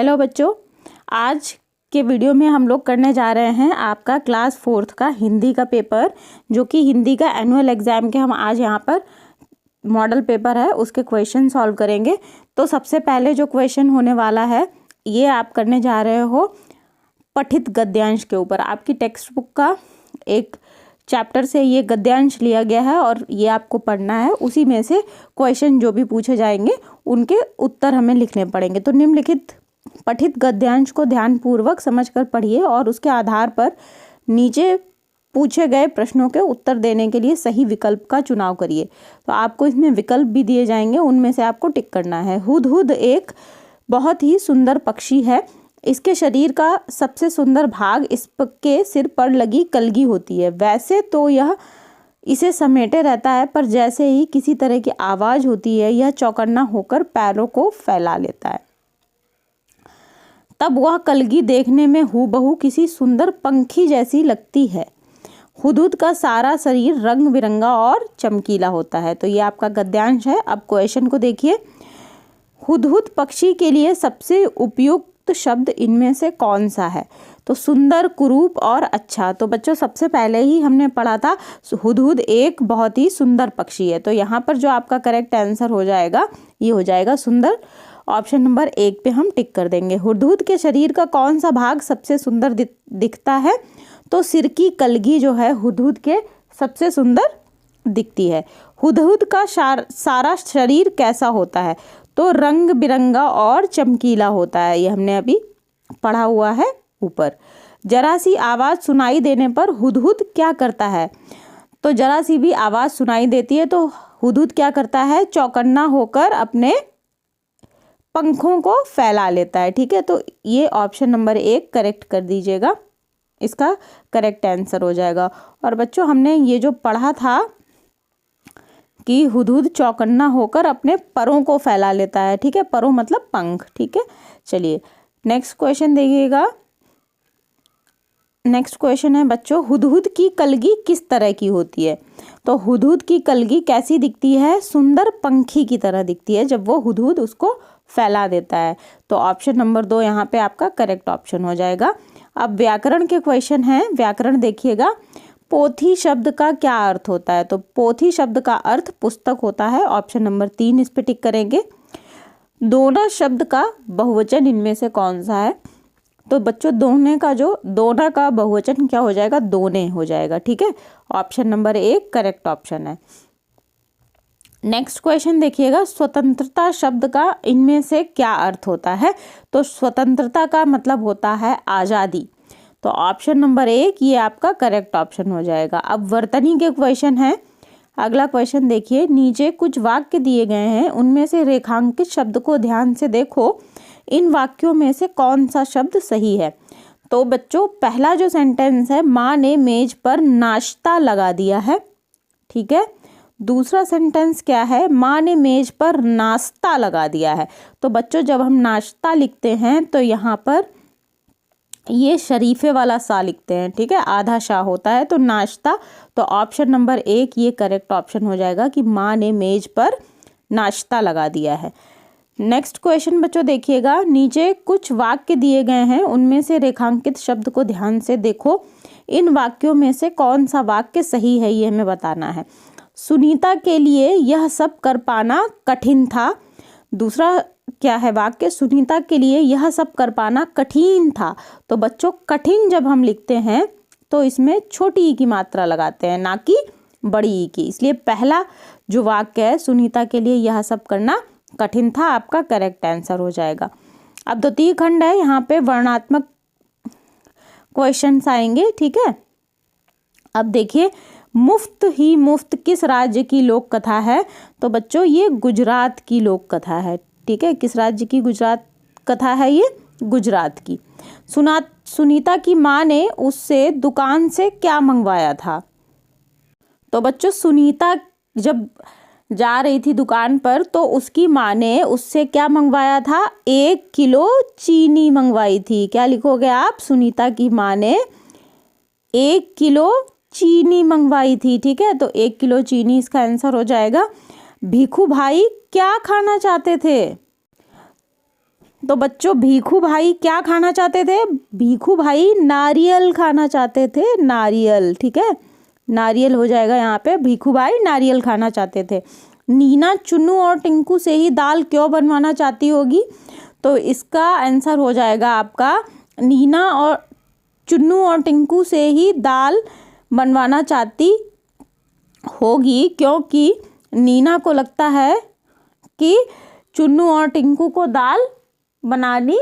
Hello बच्चों, आज के वीडियो में हम लोग करने जा रहे हैं आपका क्लास 4th का हिंदी का पेपर, जो कि हिंदी का एनुअल एग्ज़ाम के हम आज यहाँ पर मॉडल पेपर है उसके क्वेश्चन सॉल्व करेंगे। तो सबसे पहले जो क्वेश्चन होने वाला है ये आप करने जा रहे हो पठित गद्यांश के ऊपर। आपकी टेक्स्ट बुक का एक चैप्टर से ये गद्यांश लिया गया है और ये आपको पढ़ना है। उसी में से क्वेश्चन जो भी पूछे जाएंगे उनके उत्तर हमें लिखने पड़ेंगे। तो निम्नलिखित पठित गद्यांश को ध्यानपूर्वक समझकर पढ़िए और उसके आधार पर नीचे पूछे गए प्रश्नों के उत्तर देने के लिए सही विकल्प का चुनाव करिए। तो आपको इसमें विकल्प भी दिए जाएंगे, उनमें से आपको टिक करना है। हुदहुद एक बहुत ही सुंदर पक्षी है। इसके शरीर का सबसे सुंदर भाग इसके सिर पर लगी कलगी होती है। वैसे तो यह इसे समेटे रहता है, पर जैसे ही किसी तरह की आवाज़ होती है यह चौकन्ना होकर पैरों को फैला लेता है। तब वह कलगी देखने में हूबहू किसी सुंदर पंखी जैसी लगती है। हुदहुद का सारा शरीर रंग बिरंगा और चमकीला होता है। तो ये आपका गद्यांश है। अब क्वेश्चन को देखिए। हुदहुद पक्षी के लिए सबसे उपयुक्त शब्द इनमें से कौन सा है? तो सुंदर, कुरूप और अच्छा। तो बच्चों सबसे पहले ही हमने पढ़ा था हुदहुद एक बहुत ही सुंदर पक्षी है। तो यहाँ पर जो आपका करेक्ट आंसर हो जाएगा ये हो जाएगा सुंदर। ऑप्शन नंबर 1 पे हम टिक कर देंगे। हुदहुद के शरीर का कौन सा भाग सबसे सुंदर दिखता है? तो सिर की कलगी जो है हुदहुद के सबसे सुंदर दिखती है। हुदहुद का सारा शरीर कैसा होता है? तो रंग बिरंगा और चमकीला होता है। ये हमने अभी पढ़ा हुआ है ऊपर। जरा सी आवाज़ सुनाई देने पर हुदहुद क्या करता है? तो जरा सी भी आवाज़ सुनाई देती है तो हुदहुद क्या करता है? चौकन्ना होकर अपने पंखों को फैला लेता है। ठीक है, तो ये ऑप्शन नंबर 1 करेक्ट कर दीजिएगा, इसका करेक्ट आंसर हो जाएगा। और बच्चों हमने ये जो पढ़ा था कि हुदहुद चौकन्ना होकर अपने परों को फैला लेता है। ठीक है, परों मतलब पंख। ठीक है, चलिए नेक्स्ट क्वेश्चन देखिएगा। नेक्स्ट क्वेश्चन है बच्चों, हुदहुद की कलगी किस तरह की होती है? तो हुदहुद की कलगी कैसी दिखती है? सुंदर पंखी की तरह दिखती है जब वो हुदहुद उसको फैला देता है। तो ऑप्शन नंबर 2 यहाँ पे आपका करेक्ट ऑप्शन हो जाएगा। अब व्याकरण के क्वेश्चन हैं। व्याकरण देखिएगा। पोथी शब्द का क्या अर्थ होता है? तो पोथी शब्द का अर्थ पुस्तक होता है। ऑप्शन नंबर 3 इस पे टिक करेंगे। दोना शब्द का बहुवचन इनमें से कौन सा है? तो बच्चों दोना का बहुवचन क्या हो जाएगा? दोने हो जाएगा। ठीक है, ऑप्शन नंबर 1 करेक्ट ऑप्शन है। नेक्स्ट क्वेश्चन देखिएगा। स्वतंत्रता शब्द का इनमें से क्या अर्थ होता है? तो स्वतंत्रता का मतलब होता है आज़ादी। तो ऑप्शन नंबर 1 ये आपका करेक्ट ऑप्शन हो जाएगा। अब वर्तनी के क्वेश्चन है। अगला क्वेश्चन देखिए। नीचे कुछ वाक्य दिए गए हैं, उनमें से रेखांकित शब्द को ध्यान से देखो। इन वाक्यों में से कौन सा शब्द सही है? तो बच्चों पहला जो सेंटेंस है, माँ ने मेज पर नाश्ता लगा दिया है। ठीक है, दूसरा सेंटेंस क्या है? माँ ने मेज पर नाश्ता लगा दिया है। तो बच्चों जब हम नाश्ता लिखते हैं तो यहाँ पर ये शरीफे वाला सा लिखते हैं। ठीक है, आधा शाह होता है तो नाश्ता। तो ऑप्शन नंबर 1 ये करेक्ट ऑप्शन हो जाएगा कि माँ ने मेज पर नाश्ता लगा दिया है। नेक्स्ट क्वेश्चन बच्चों देखिएगा। नीचे कुछ वाक्य दिए गए हैं, उनमें से रेखांकित शब्द को ध्यान से देखो। इन वाक्यों में से कौन सा वाक्य सही है ये हमें बताना है। सुनीता के लिए यह सब कर पाना कठिन था। दूसरा क्या है वाक्य? सुनीता के लिए यह सब कर पाना कठिन था। तो बच्चों कठिन जब हम लिखते हैं तो इसमें छोटी ई की मात्रा लगाते हैं, ना कि बड़ी ई की। इसलिए पहला जो वाक्य है, सुनीता के लिए यह सब करना कठिन था, आपका करेक्ट आंसर हो जाएगा। अब द्वितीय खंड है, यहाँ पे वर्णात्मक क्वेश्चंस आएंगे। ठीक है, अब देखिए मुफ्त ही मुफ्त किस राज्य की लोक कथा है? तो बच्चों ये गुजरात की लोक कथा है। ठीक है, किस राज्य की गुजरात कथा है? ये गुजरात की। सुनीता की माँ ने उससे दुकान से क्या मंगवाया था? तो बच्चों सुनीता जब जा रही थी दुकान पर तो उसकी माँ ने उससे क्या मंगवाया था? 1 किलो चीनी मंगवाई थी। क्या लिखोगे आप? सुनीता की माँ ने 1 किलो चीनी मंगवाई थी। ठीक है, तो 1 किलो चीनी इसका आंसर हो जाएगा। भिखू भाई क्या खाना चाहते थे? तो बच्चों भीखू भाई क्या खाना चाहते थे? भीखू भाई नारियल खाना चाहते थे, नारियल। ठीक है, नारियल हो जाएगा यहाँ पे, भीखू भाई नारियल खाना चाहते थे। नीना चुन्नू और टिंकू से ही दाल क्यों बनवाना चाहती होगी? तो इसका आंसर हो जाएगा आपका, नीना और चुन्नू और टिंकू से ही दाल बनवाना चाहती होगी क्योंकि नीना को लगता है कि चुन्नू और टिंकू को दाल बनानी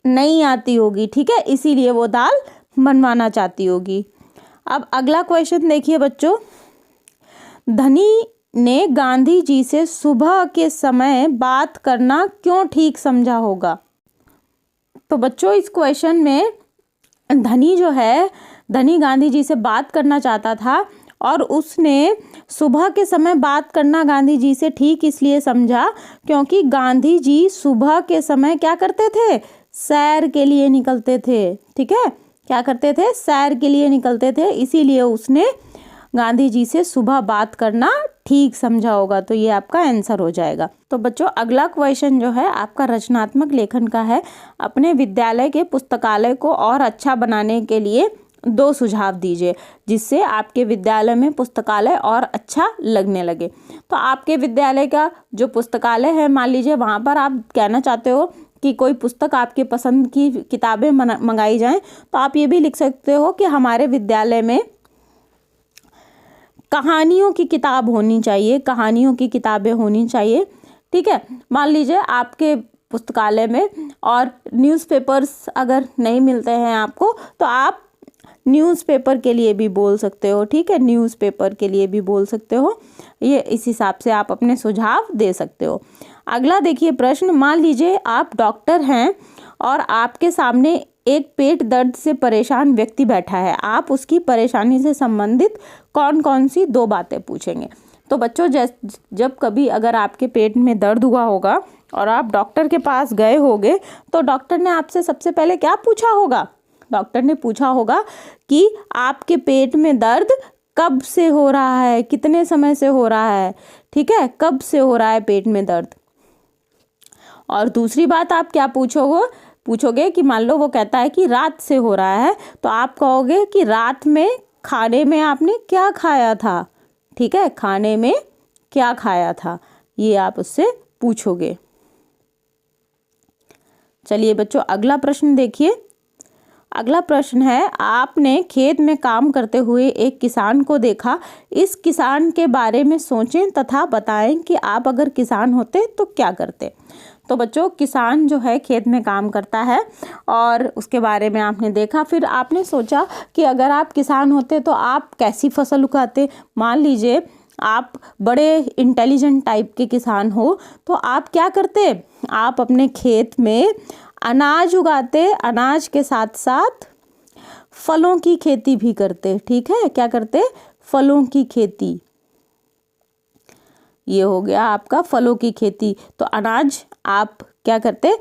नहीं आती होगी। ठीक है, इसीलिए वो दाल बनवाना चाहती होगी। अब अगला क्वेश्चन देखिए बच्चों, धनी ने गांधी जी से सुबह के समय बात करना क्यों ठीक समझा होगा? तो बच्चों इस क्वेश्चन में धनी जो है, धनी गांधी जी से बात करना चाहता था और उसने सुबह के समय बात करना गांधी जी से ठीक इसलिए समझा क्योंकि गांधी जी सुबह के समय क्या करते थे? सैर के लिए निकलते थे। ठीक है, क्या करते थे? सैर के लिए निकलते थे, इसीलिए उसने गांधी जी से सुबह बात करना ठीक समझा होगा। तो ये आपका आंसर हो जाएगा। तो बच्चों अगला क्वेश्चन जो है आपका रचनात्मक लेखन का है। अपने विद्यालय के पुस्तकालय को और अच्छा बनाने के लिए 2 सुझाव दीजिए जिससे आपके विद्यालय में पुस्तकालय और अच्छा लगने लगे। तो आपके विद्यालय का जो पुस्तकालय है, मान लीजिए वहाँ पर आप कहना चाहते हो कि कोई पुस्तक आपके पसंद की किताबें मंगाई जाएं, तो आप ये भी लिख सकते हो कि हमारे विद्यालय में कहानियों की किताब होनी चाहिए, कहानियों की किताबें होनी चाहिए। ठीक है, मान लीजिए आपके पुस्तकालय में और न्यूज़पेपर्स अगर नहीं मिलते हैं आपको, तो आप न्यूज़पेपर के लिए भी बोल सकते हो। ठीक है, न्यूज़पेपर के लिए भी बोल सकते हो। ये इस हिसाब से आप अपने सुझाव दे सकते हो। अगला देखिए प्रश्न, मान लीजिए आप डॉक्टर हैं और आपके सामने एक पेट दर्द से परेशान व्यक्ति बैठा है। आप उसकी परेशानी से संबंधित कौन कौन सी 2 बातें पूछेंगे? तो बच्चों जब कभी अगर आपके पेट में दर्द हुआ होगा और आप डॉक्टर के पास गए होगे, तो डॉक्टर ने आपसे सबसे पहले क्या पूछा होगा? डॉक्टर ने पूछा होगा कि आपके पेट में दर्द कब से हो रहा है, कितने समय से हो रहा है। ठीक है, कब से हो रहा है पेट में दर्द। और दूसरी बात आप क्या पूछोगे कि मान लो वो कहता है कि रात से हो रहा है, तो आप कहोगे कि रात में खाने में आपने क्या खाया था। ठीक है, खाने में क्या खाया था, ये आप उससे पूछोगे। चलिए बच्चों अगला प्रश्न देखिए। अगला प्रश्न है, आपने खेत में काम करते हुए एक किसान को देखा। इस किसान के बारे में सोचें तथा बताएं कि आप अगर किसान होते तो क्या करते। तो बच्चों किसान जो है खेत में काम करता है और उसके बारे में आपने देखा, फिर आपने सोचा कि अगर आप किसान होते तो आप कैसी फसल उगाते। मान लीजिए आप बड़े इंटेलिजेंट टाइप के किसान हो, तो आप क्या करते? आप अपने खेत में अनाज उगाते, अनाज के साथ साथ फलों की खेती भी करते। ठीक है, क्या करते? फलों की खेती। ये हो गया आपका फलों की खेती। तो अनाज आप क्या करते?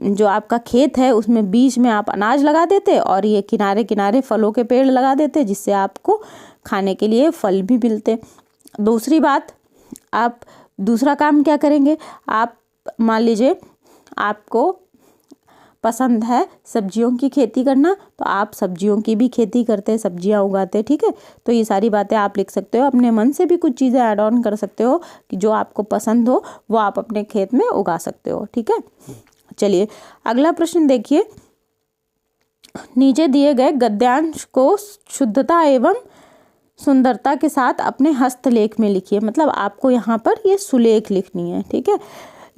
जो आपका खेत है उसमें बीच में आप अनाज लगा देते और ये किनारे किनारे फलों के पेड़ लगा देते, जिससे आपको खाने के लिए फल भी मिलते। दूसरी बात, आप दूसरा काम क्या करेंगे? आप मान लीजिए आपको पसंद है सब्जियों की खेती करना, तो आप सब्जियों की भी खेती करते, सब्जियां उगाते। ठीक है, तो ये सारी बातें आप लिख सकते हो। अपने मन से भी कुछ चीज़ें ऐड ऑन कर सकते हो कि जो आपको पसंद हो वो आप अपने खेत में उगा सकते हो। ठीक है, चलिए अगला प्रश्न देखिए। नीचे दिए गए गद्यांश को शुद्धता एवं सुंदरता के साथ अपने हस्तलेख में लिखिए। मतलब आपको यहाँ पर ये सुलेख लिखनी है। ठीक है,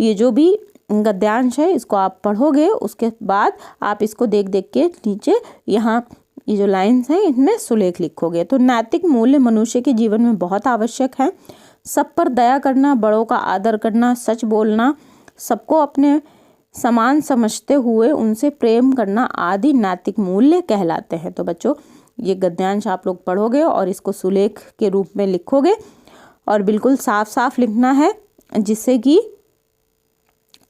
ये जो भी गद्यांश है इसको आप पढ़ोगे, उसके बाद आप इसको देख देख के नीचे यहाँ ये जो लाइंस हैं इनमें सुलेख लिखोगे। तो नैतिक मूल्य मनुष्य के जीवन में बहुत आवश्यक है। सब पर दया करना, बड़ों का आदर करना, सच बोलना, सबको अपने समान समझते हुए उनसे प्रेम करना आदि नैतिक मूल्य कहलाते हैं। तो बच्चों ये गद्यांश आप लोग पढ़ोगे और इसको सुलेख के रूप में लिखोगे और बिल्कुल साफ साफ लिखना है, जिससे कि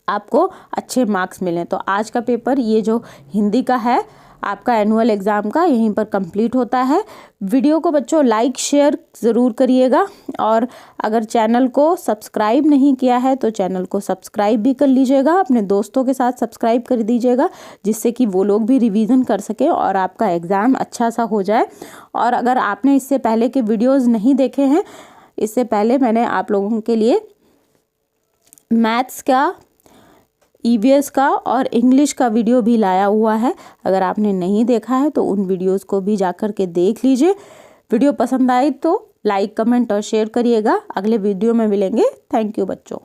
आपको अच्छे मार्क्स मिलें। तो आज का पेपर ये जो हिंदी का है आपका एनुअल एग्ज़ाम का यहीं पर कंप्लीट होता है। वीडियो को बच्चों लाइक शेयर ज़रूर करिएगा, और अगर चैनल को सब्सक्राइब नहीं किया है तो चैनल को सब्सक्राइब भी कर लीजिएगा, अपने दोस्तों के साथ सब्सक्राइब कर दीजिएगा, जिससे कि वो लोग भी रिवीजन कर सकें और आपका एग्ज़ाम अच्छा सा हो जाए। और अगर आपने इससे पहले के वीडियोज़ नहीं देखे हैं, इससे पहले मैंने आप लोगों के लिए मैथ्स का, ईवीएस का और इंग्लिश का वीडियो भी लाया हुआ है। अगर आपने नहीं देखा है तो उन वीडियोस को भी जाकर के देख लीजिए। वीडियो पसंद आए तो लाइक, कमेंट और शेयर करिएगा। अगले वीडियो में मिलेंगे। थैंक यू बच्चों।